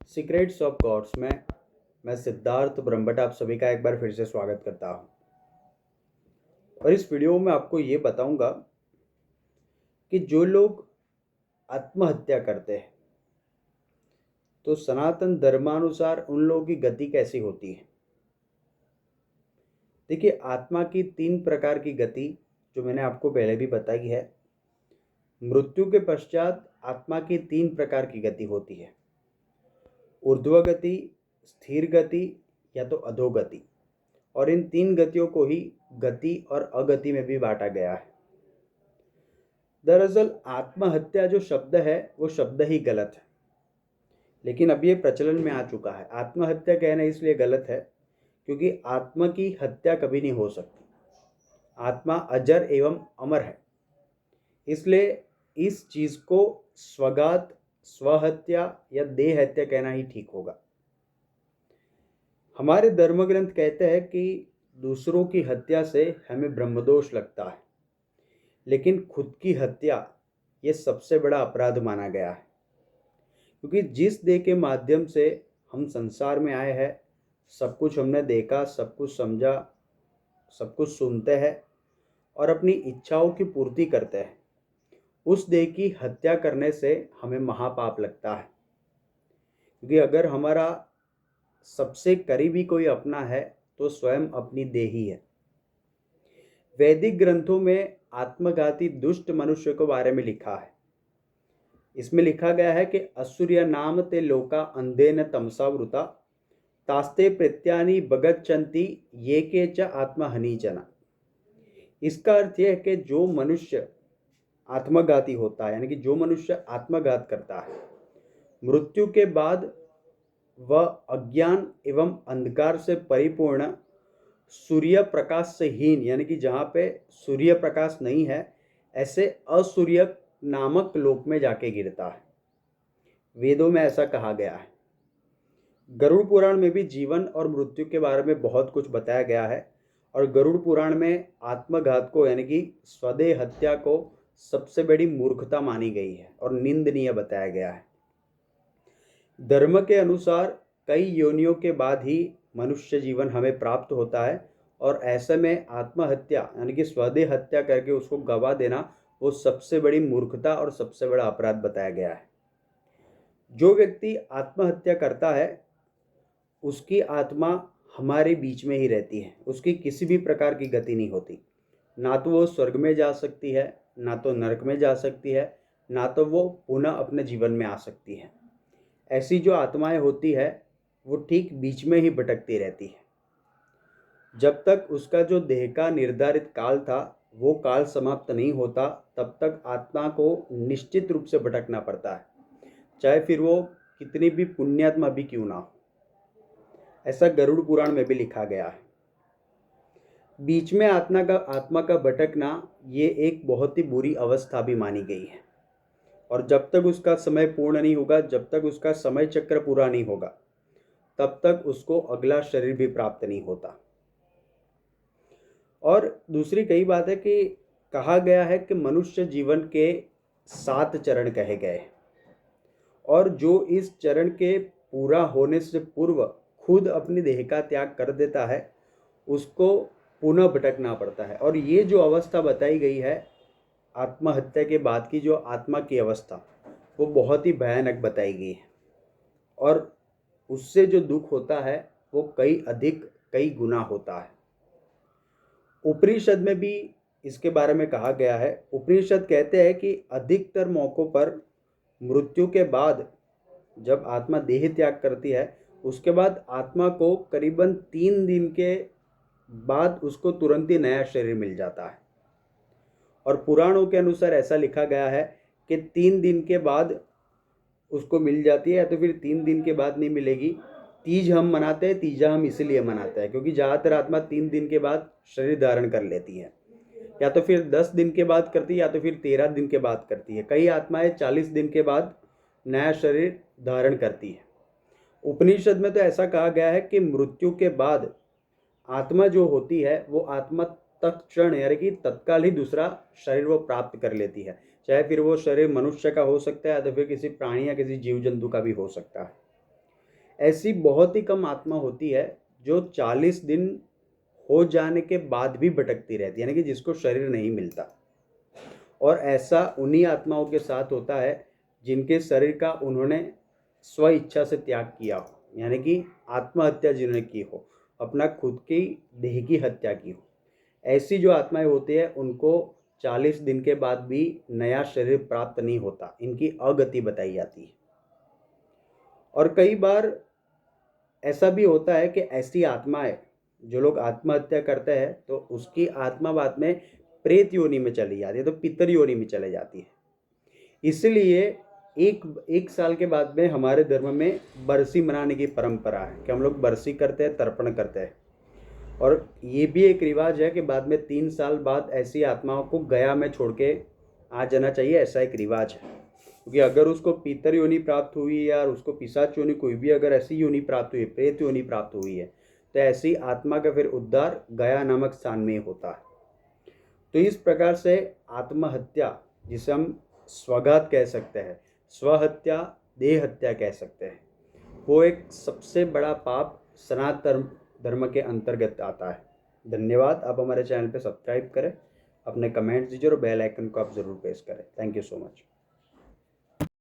Secrets of God's में मैं सिद्धार्थ ब्रह्मभट्ट आप सभी का एक बार फिर से स्वागत करता हूं। और इस वीडियो में आपको ये बताऊंगा कि जो लोग आत्महत्या करते हैं तो सनातन धर्मानुसार उन लोगों की गति कैसी होती है। देखिए, आत्मा की 3 प्रकार की गति जो मैंने आपको पहले भी बताई है। मृत्यु के पश्चात आत्मा की 3 प्रकार की गति होती है, ऊर्ध्व गति, स्थिर गति या तो अधोगति। और इन 3 गतियों को ही गति और अगति में भी बांटा गया है। दरअसल आत्महत्या जो शब्द है वो शब्द ही गलत है, लेकिन अब ये प्रचलन में आ चुका है। आत्महत्या कहना इसलिए गलत है क्योंकि आत्मा की हत्या कभी नहीं हो सकती। आत्मा अजर एवं अमर है, इसलिए इस चीज को स्वघात, स्वहत्या या देह हत्या कहना ही ठीक होगा। हमारे धर्म ग्रंथ कहते हैं कि दूसरों की हत्या से हमें ब्रह्मदोष लगता है, लेकिन खुद की हत्या ये सबसे बड़ा अपराध माना गया है। क्योंकि जिस देह के माध्यम से हम संसार में आए हैं, सब कुछ हमने देखा, सब कुछ समझा, सब कुछ सुनते हैं और अपनी इच्छाओं की पूर्ति करते हैं, उस देह की हत्या करने से हमें महापाप लगता है। क्योंकि अगर हमारा सबसे करीबी कोई अपना है तो स्वयं अपनी देह ही है। वैदिक ग्रंथों में आत्मघाती दुष्ट मनुष्य के बारे में लिखा है। इसमें लिखा गया है कि असुर्य नाम ते लोका अंधेन तमसा वृता तास्ते प्रत्यानि बगच्चन्ति ये के च आत्महनि जना। इसका अर्थ यह है कि जो मनुष्य आत्मघाती होता है, यानी कि जो मनुष्य आत्मघात करता है, मृत्यु के बाद वह अज्ञान एवं अंधकार से परिपूर्ण सूर्य प्रकाश से हीन, यानी कि जहाँ पे सूर्य प्रकाश नहीं है, ऐसे असूर्य नामक लोक में जाके गिरता है। वेदों में ऐसा कहा गया है। गरुड़ पुराण में भी जीवन और मृत्यु के बारे में बहुत कुछ बताया गया है। और गरुड़ पुराण में आत्मघात को, यानी कि स्वदेह हत्या को सबसे बड़ी मूर्खता मानी गई है और निंदनीय बताया गया है। धर्म के अनुसार कई योनियों के बाद ही मनुष्य जीवन हमें प्राप्त होता है, और ऐसे में आत्महत्या यानी कि स्वदेह हत्या करके उसको गवा देना वो सबसे बड़ी मूर्खता और सबसे बड़ा अपराध बताया गया है। जो व्यक्ति आत्महत्या करता है उसकी आत्मा हमारे बीच में ही रहती है, उसकी किसी भी प्रकार की गति नहीं होती। ना तो वो स्वर्ग में जा सकती है, ना तो नरक में जा सकती है, ना तो वो पुनः अपने जीवन में आ सकती है। ऐसी जो आत्माएं होती है वो ठीक बीच में ही भटकती रहती है। जब तक उसका जो देह का निर्धारित काल था वो काल समाप्त नहीं होता, तब तक आत्मा को निश्चित रूप से भटकना पड़ता है, चाहे फिर वो कितनी भी पुण्यात्मा भी क्यों ना हो। ऐसा गरुड़ पुराण में भी लिखा गया है। बीच में आत्मा का भटकना ये एक बहुत ही बुरी अवस्था भी मानी गई है। और जब तक उसका समय पूर्ण नहीं होगा, जब तक उसका समय चक्र पूरा नहीं होगा, तब तक उसको अगला शरीर भी प्राप्त नहीं होता। और दूसरी कई बात है कि कहा गया है कि मनुष्य जीवन के 7 चरण कहे गए, और जो इस चरण के पूरा होने से पूर्व खुद अपनी देह का त्याग कर देता है उसको पुनः भटकना पड़ता है। और ये जो अवस्था बताई गई है आत्महत्या के बाद की, जो आत्मा की अवस्था, वो बहुत ही भयानक बताई गई है। और उससे जो दुख होता है वो कई गुना होता है। उपनिषद में भी इसके बारे में कहा गया है। उपनिषद कहते हैं कि अधिकतर मौकों पर मृत्यु के बाद जब आत्मा देह त्याग करती है, उसके बाद आत्मा को करीबन 3 दिन के बाद उसको तुरंत ही नया शरीर मिल जाता है। और पुराणों के अनुसार ऐसा लिखा गया है कि 3 दिन के बाद उसको मिल जाती है, या तो फिर 3 दिन के बाद नहीं मिलेगी। तीज हम मनाते हैं, तीजा हम इसीलिए मनाते हैं क्योंकि ज़्यादातर आत्मा 3 दिन के बाद शरीर धारण कर लेती है, या तो फिर 10 दिन के बाद करती है, या तो फिर 13 दिन के बाद करती है। कई आत्माएं 40 दिन के बाद नया शरीर धारण करती है। उपनिषद में तो ऐसा कहा गया है कि मृत्यु के बाद आत्मा जो होती है वो आत्मा तत्क्षण, यानी कि तत्काल ही दूसरा शरीर वो प्राप्त कर लेती है, चाहे फिर वो शरीर मनुष्य का हो सकता है या तो फिर किसी प्राणी या किसी जीव जंतु का भी हो सकता है। ऐसी बहुत ही कम आत्मा होती है जो 40 दिन हो जाने के बाद भी भटकती रहती है, यानी कि जिसको शरीर नहीं मिलता। और ऐसा उन्हीं आत्माओं के साथ होता है जिनके शरीर का उन्होंने स्व इच्छा से त्याग किया हो, यानी कि आत्महत्या जिन्होंने की हो, अपना खुद की देह की हत्या की हो। ऐसी जो आत्माएं होती है उनको 40 दिन के बाद भी नया शरीर प्राप्त नहीं होता, इनकी अगति बताई जाती है। और कई बार ऐसा भी होता है कि ऐसी आत्माएं, जो लोग आत्महत्या करते हैं तो उसकी आत्मा बाद में प्रेत योनि में चली जाती है, तो पितर योनि में चले जाती है। इसलिए एक एक साल के बाद में हमारे धर्म में बरसी मनाने की परंपरा है कि हम लोग बरसी करते हैं, तर्पण करते हैं। और ये भी एक रिवाज है कि बाद में 3 साल बाद ऐसी आत्माओं को गया में छोड़ के आ जाना चाहिए, ऐसा एक रिवाज है। क्योंकि अगर उसको पीतर योनि प्राप्त हुई या उसको पिशाच योनि, कोई भी अगर ऐसी योनि प्राप्त हुई, प्रेत योनि प्राप्त हुई है, तो ऐसी आत्मा का फिर उद्धार गया नामक स्थान में होता है। तो इस प्रकार से आत्महत्या, जिसे हम स्वघात कह सकते हैं, स्वहत्या, देह हत्या कह सकते हैं, वो एक सबसे बड़ा पाप सनातन धर्म के अंतर्गत आता है। धन्यवाद। आप हमारे चैनल पे सब्सक्राइब करें, अपने कमेंट्स दीजिए और बेल आइकन को आप ज़रूर प्रेस करें। Thank you so much.